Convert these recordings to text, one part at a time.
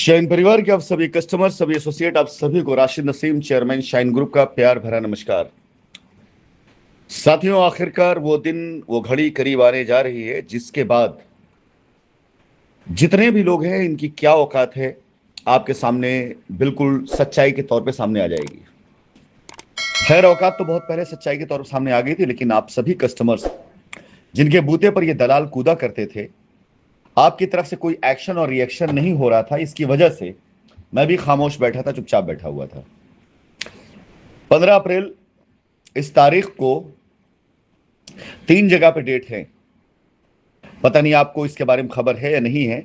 Shine परिवार के आप सभी कस्टमर, सभी एसोसिएट, आप सभी को Rashid Naseem, chairman shine group का प्यार भरा नमस्कार। साथियों, आखिरकार वो दिन, वो घड़ी करीब आने जा रही है जिसके बाद जितने भी लोग हैं इनकी क्या औकात है आपके सामने बिल्कुल सच्चाई के तौर पे सामने आ जाएगी। खैर, औकात तो बहुत पहले सच्चाई के तौर पर सामने आ गई थी, लेकिन आप सभी कस्टमर्स जिनके बूते पर ये दलाल कूदा करते थे, आपकी तरफ से कोई एक्शन और रिएक्शन नहीं हो रहा था। इसकी वजह से मैं भी खामोश बैठा था, चुपचाप बैठा हुआ था। 15 अप्रैल इस तारीख को 3 जगह पे डेट है। पता नहीं आपको इसके बारे में खबर है या नहीं है।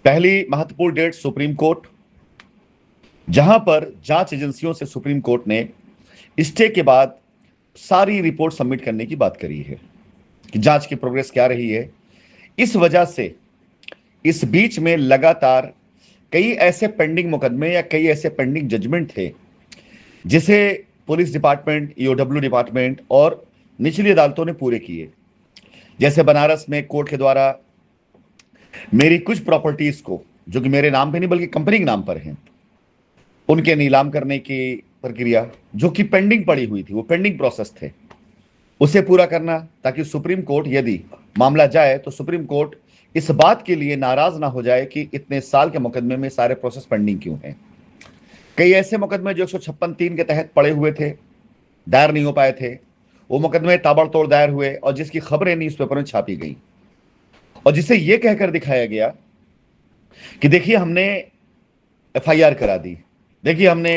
पहली महत्वपूर्ण डेट सुप्रीम कोर्ट, जहां पर जांच एजेंसियों से सुप्रीम कोर्ट ने स्टे के बाद सारी रिपोर्ट सबमिट करने की बात करी है कि जांच की प्रोग्रेस क्या रही है। इस वजह से इस बीच में लगातार कई ऐसे पेंडिंग मुकदमे या कई ऐसे पेंडिंग जजमेंट थे जिसे पुलिस डिपार्टमेंट, ईओडब्ल्यू डिपार्टमेंट और निचली अदालतों ने पूरे किए। जैसे बनारस में कोर्ट के द्वारा मेरी कुछ प्रॉपर्टीज को, जो कि मेरे नाम पे नहीं बल्कि कंपनी के नाम पर हैं, उनके नीलाम करने की प्रक्रिया जो कि पेंडिंग पड़ी हुई थी, वो पेंडिंग प्रोसेस थे, उसे पूरा करना, ताकि सुप्रीम कोर्ट यदि मामला जाए तो सुप्रीम कोर्ट इस बात के लिए नाराज ना हो जाए कि इतने साल के मुकदमे में सारे प्रोसेस पेंडिंग क्यों हैं। कई ऐसे मुकदमे जो 156(3) के तहत पड़े हुए थे, दायर नहीं हो पाए थे, वो मुकदमे ताबड़तोड़ दायर हुए और जिसकी खबरें न्यूज़पेपर में छापी गई और जिसे यह कहकर दिखाया गया कि देखिए हमने एफआईआर करा दी, देखिए हमने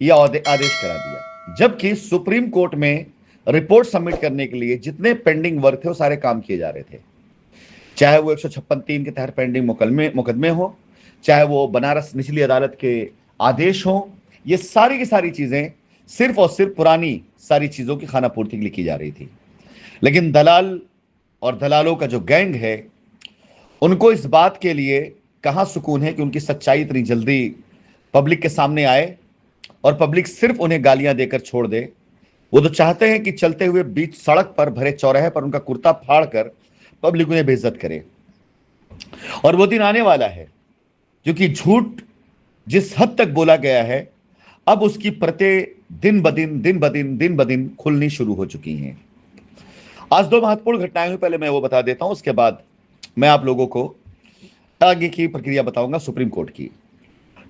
यह आदेश करा दिया, जबकि सुप्रीम कोर्ट में रिपोर्ट सबमिट करने के लिए जितने पेंडिंग वर्क थे वो सारे काम किए जा रहे थे। चाहे वो 156(3) के तहत पेंडिंग मुकदमे हो, चाहे वो बनारस निचली अदालत के आदेश हो, ये सारी की सारी चीजें सिर्फ और सिर्फ पुरानी सारी चीजों की खानापूर्ति के लिए की जा रही थी। लेकिन दलाल और दलालों का जो गैंग है, उनको इस बात के लिए कहां सुकून है कि उनकी सच्चाई इतनी जल्दी पब्लिक के सामने आए और पब्लिक सिर्फ उन्हें गालियां देकर छोड़ दे। वो तो चाहते हैं कि चलते हुए बीच सड़क पर भरे चौराहे पर उनका कुर्ता फाड़ कर पब्लिक उन्हें बेइज्जत करे। और वो दिन आने वाला है, क्योंकि झूठ जिस हद तक बोला गया है, अब उसकी परतें दिन ब दिन खुलनी शुरू हो चुकी हैं। आज 2 महत्वपूर्ण घटनाएं हुई, पहले मैं वो बता देता हूं, उसके बाद मैं आप लोगों को आगे की प्रक्रिया बताऊंगा सुप्रीम कोर्ट की।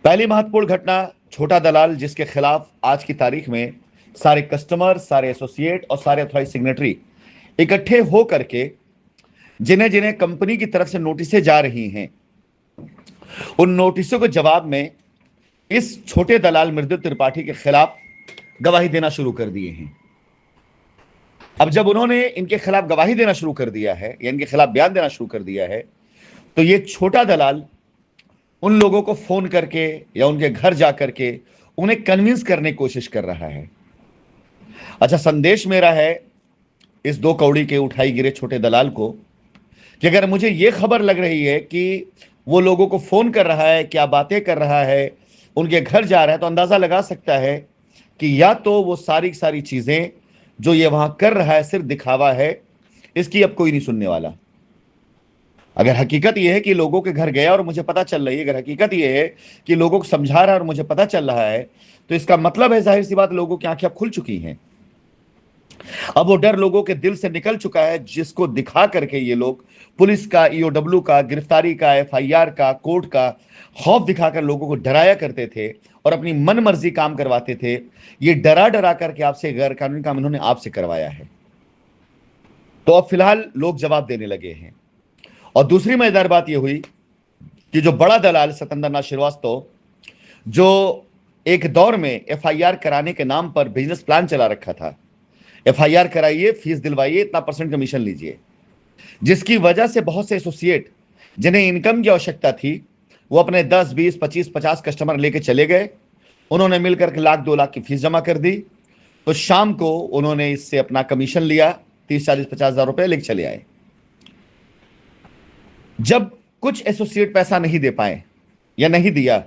पहली महत्वपूर्ण घटना, छोटा दलाल जिसके खिलाफ आज की तारीख में सारे कस्टमर, सारे एसोसिएट और सारे अथॉराइज सिग्नेटरी इकट्ठे हो करके जिन्हें जिन्हें कंपनी की तरफ से नोटिसें जा रही हैं, उन नोटिसों के जवाब में इस छोटे दलाल मृदुल त्रिपाठी के खिलाफ गवाही देना शुरू कर दिए हैं। अब जब उन्होंने इनके खिलाफ गवाही देना शुरू कर दिया है या इनके खिलाफ बयान देना शुरू कर दिया है, तो ये छोटा दलाल उन लोगों को फोन करके या उनके घर जा करके उन्हें कन्विंस करने की कोशिश कर रहा है। अच्छा, संदेश मेरा है इस 2 कौड़ी के उठाई गिरे छोटे दलाल को कि अगर मुझे यह खबर लग रही है कि वो लोगों को फोन कर रहा है, क्या बातें कर रहा है, उनके घर जा रहा है, तो अंदाजा लगा सकता है कि या तो वो सारी सारी चीजें जो ये वहां कर रहा है सिर्फ दिखावा है, इसकी अब कोई नहीं सुनने वाला। अगर हकीकत यह है कि लोगों के घर गया और मुझे पता चल रही है, अगर हकीकत यह है कि लोगों को समझा रहा है और मुझे पता चल रहा है, तो इसका मतलब है जाहिर सी बात लोगों की आंखें अब खुल चुकी हैं। अब वो डर लोगों के दिल से निकल चुका है जिसको दिखा करके ये लोग पुलिस का, ईओडब्ल्यू का, गिरफ्तारी का, एफआईआर का, कोर्ट का खौफ दिखाकर लोगों को डराया करते थे और अपनी मन मर्जी काम करवाते थे। ये डरा डरा करके आपसे गैर कानूनी काम इन्होंने आपसे करवाया है। तो अब फिलहाल लोग जवाब देने लगे हैं। और दूसरी मजेदार बात यह हुई कि जो बड़ा दलाल सतेंद्र नाथ श्रीवास्तव, जो एक दौर में एफआईआर कराने के नाम पर बिजनेस प्लान चला रखा था, एफआईआर कराइए, फीस दिलवाइए, इतना % कमीशन लीजिए, जिसकी वजह से बहुत से एसोसिएट जिन्हें इनकम की आवश्यकता थी, वो अपने 10, 20, 25, 50 कस्टमर लेके चले गए। उन्होंने मिलकर के लाख 2 लाख की फीस जमा कर दी। तो शाम को उन्होंने इससे अपना कमीशन लिया, 30, 40, 50 हजार रुपए लेके चले आए। जब कुछ एसोसिएट पैसा नहीं दे पाए या नहीं दिया,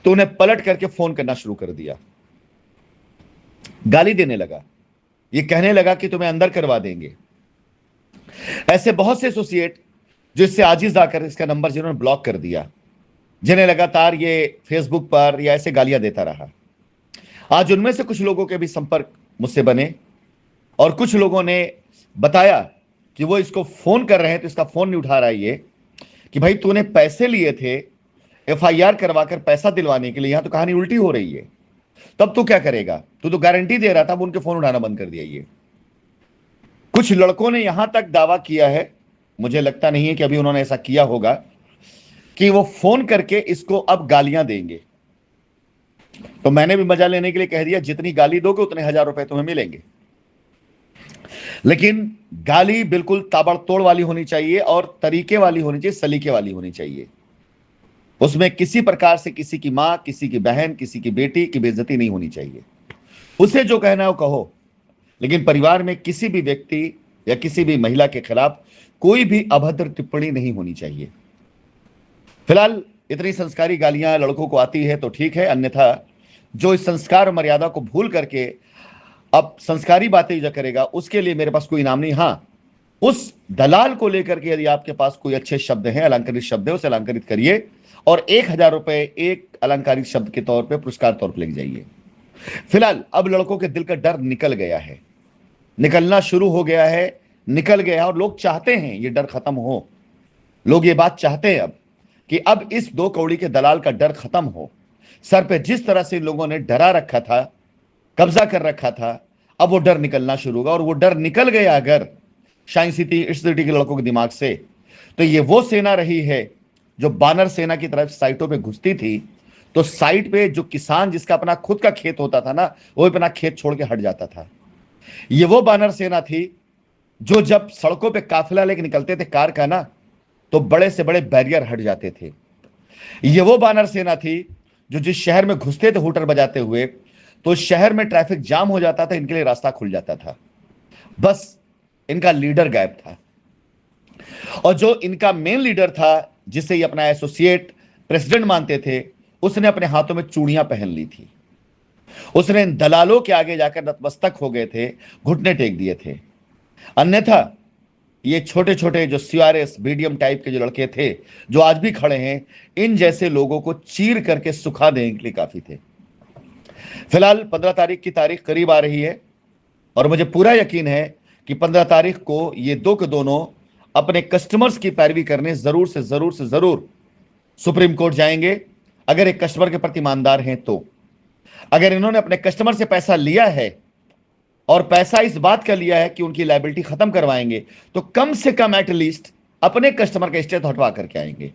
तो उन्हें पलट करके फोन करना शुरू कर दिया, गाली देने लगा, ये कहने लगा कि तुम्हें अंदर करवा देंगे। ऐसे बहुत से एसोसिएट जो इससे आजिज आकर इसका नंबर जिन्होंने ब्लॉक कर दिया, जिन्हें लगातार ये फेसबुक पर या ऐसे गालियां देता रहा। आज उनमें से कुछ लोगों के भी संपर्क मुझसे बने और कुछ लोगों ने बताया कि वो इसको फोन कर रहे हैं तो इसका फोन नहीं उठा रहा है, ये कि भाई तूने पैसे लिए थे एफआईआर करवाकर पैसा दिलवाने के लिए, यहां तो कहानी उल्टी हो रही है, तब तू क्या करेगा? तू तो गारंटी दे रहा था। अब उनके फोन उठाना बंद कर दिया। ये कुछ लड़कों ने यहां तक दावा किया है, मुझे लगता नहीं है कि अभी उन्होंने ऐसा किया होगा, कि वो फोन करके इसको अब गालियां देंगे। तो मैंने भी मजा लेने के लिए कह दिया, जितनी गाली दोगे उतने ₹1000 तुम्हें मिलेंगे। लेकिन गाली बिल्कुल ताबड़तोड़ वाली होनी चाहिए और तरीके वाली होनी चाहिए, सलीके वाली होनी चाहिए। उसमें किसी प्रकार से किसी की मां, किसी की बहन, किसी की बेटी की बेइज्जती नहीं होनी चाहिए। उसे जो कहना है वो कहो, लेकिन परिवार में किसी भी व्यक्ति या किसी भी महिला के खिलाफ कोई भी अभद्र टिप्पणी नहीं होनी चाहिए। फिलहाल इतनी संस्कारी गालियां लड़कों को आती है तो ठीक है, अन्यथा जो इस संस्कार और मर्यादा को भूल करके अब संस्कारी बातें जो करेगा उसके लिए मेरे पास कोई इनाम नहीं। हां, उस दलाल को लेकर के यदि आपके पास कोई अच्छे शब्द हैं, अलंकारित शब्द है, उसे अलंकारित करिए और ₹1000 एक अलंकारित शब्द के तौर पे पुरस्कार तौर पर लेके जाइए। फिलहाल अब लड़कों के दिल का डर निकल गया है, निकलना शुरू हो गया है, निकल गया है और लोग चाहते हैं ये डर खत्म हो। लोग ये बात चाहते हैं अब कि अब इस 2 कौड़ी के दलाल का डर खत्म हो। सर पे जिस तरह से लोगों ने डरा रखा था, कब्जा कर रखा था, अब वो डर निकलना शुरू होगा। और वो डर निकल गया अगर शाइन सिटी के लड़कों के दिमाग से, तो ये वो सेना रही है जो बानर सेना की तरफ साइटों पे घुसती थी, तो साइट पे जो किसान जिसका अपना खुद का खेत होता था ना, वो अपना खेत छोड़ के हट जाता था। ये वो बानर सेना थी जो जब सड़कों पे काफिला लेके निकलते थे कार का ना, तो बड़े से बड़े बैरियर हट जाते थे। ये वो बानर सेना थी जो जिस शहर में घुसते थे हूटर बजाते हुए, तो शहर में ट्रैफिक जाम हो जाता था, इनके लिए रास्ता खुल जाता था। बस इनका लीडर गायब था। और जो इनका मेन लीडर था, जिसे ये अपना एसोसिएट प्रेसिडेंट मानते थे, उसने अपने हाथों में चूड़ियां पहन ली थी। उसने इन दलालों के आगे जाकर नतमस्तक हो गए थे, घुटने टेक दिए थे। अन्यथा ये छोटे छोटे जो सीआरएस मीडियम टाइप के जो लड़के थे, जो आज भी खड़े हैं, इन जैसे लोगों को चीर करके सुखा देने के लिए काफी थे। फिलहाल 15 तारीख की तारीख करीब आ रही है और मुझे पूरा यकीन है कि 15 तारीख को ये 2 के दोनों अपने कस्टमर्स की पैरवी करने जरूर से जरूर सुप्रीम कोर्ट जाएंगे, अगर एक कस्टमर के प्रति ईमानदार हैं तो। अगर इन्होंने अपने कस्टमर से पैसा लिया है और पैसा इस बात का लिया है कि उनकी लायबिलिटी खत्म करवाएंगे, तो कम से कम एटलीस्ट अपने कस्टमर का स्टे हटवा करके आएंगे,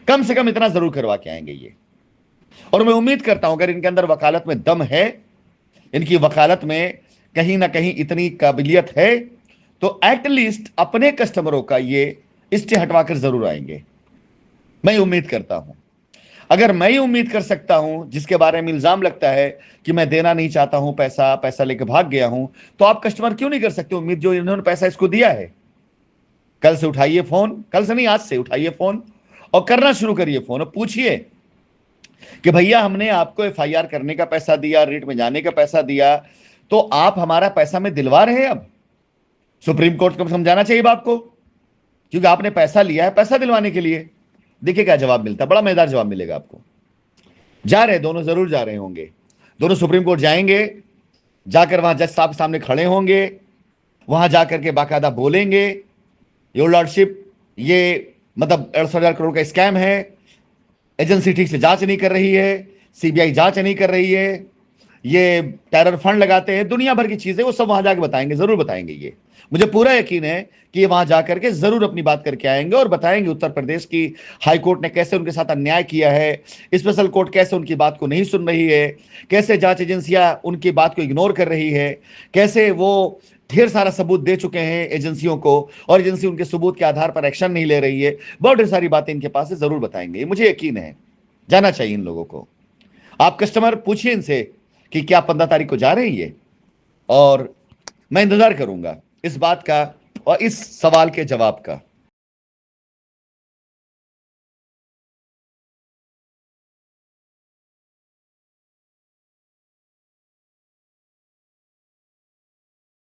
कम से कम इतना जरूर करवा के आएंगे ये। और मैं उम्मीद करता हूं अगर इनके अंदर वकालत में दम है, इनकी वकालत में कहीं ना कहीं इतनी काबिलियत है, तो एटलीस्ट अपने कस्टमरों का ये स्टे हटवाकर जरूर आएंगे। मैं उम्मीद करता हूं। अगर मैं ये उम्मीद कर सकता हूं, जिसके बारे में इल्जाम लगता है कि मैं देना नहीं चाहता हूं, पैसा लेके भाग गया हूं, तो आप कस्टमर क्यों नहीं कर सकते उम्मीद, जो इन्होंने पैसा इसको दिया है? कल से उठाइए फोन, कल से नहीं आज से उठाइए फोन और करना शुरू करिए फोन और पूछिए कि भैया हमने आपको एफआईआर करने का पैसा दिया, रेट में जाने का पैसा दिया, तो आप हमारा पैसा में दिलवा रहे हैं? अब सुप्रीम कोर्ट को समझाना चाहिए बाप को, क्योंकि आपने पैसा लिया है पैसा दिलवाने के लिए। देखिए क्या जवाब मिलता है, बड़ा मजेदार जवाब मिलेगा आपको। जा रहे दोनों, जरूर जा रहे होंगे दोनों, सुप्रीम कोर्ट जाएंगे, जाकर वहां जज साहब के सामने खड़े होंगे, वहां जाकर के बाकायदा बोलेंगे, योर लॉर्डशिप ये मतलब 68,000 करोड़ का स्कैम है, एजेंसी ठीक से जांच नहीं कर रही है, सीबीआई जांच नहीं कर रही है, ये टेरर फंड लगाते हैं, दुनिया भर की चीजें वो सब वहां जाकर बताएंगे, जरूर बताएंगे। ये मुझे पूरा यकीन है कि ये वहां जाकर के जरूर अपनी बात करके आएंगे और बताएंगे उत्तर प्रदेश की हाई कोर्ट ने कैसे उनके साथ अन्याय किया है, स्पेशल कोर्ट कैसे उनकी बात को नहीं सुन रही है, कैसे जांच एजेंसियां उनकी बात को इग्नोर कर रही है, कैसे वो ढेर सारा सबूत दे चुके हैं एजेंसियों को और एजेंसी उनके सबूत के आधार पर एक्शन नहीं ले रही है। बहुत ढेर सारी बातें इनके पास से जरूर बताएंगे, मुझे यकीन है। जाना चाहिए इन लोगों को। आप कस्टमर पूछिए इनसे कि क्या 15 तारीख को जा रहे हैं ये, और मैं इंतजार करूंगा इस बात का और इस सवाल के जवाब का।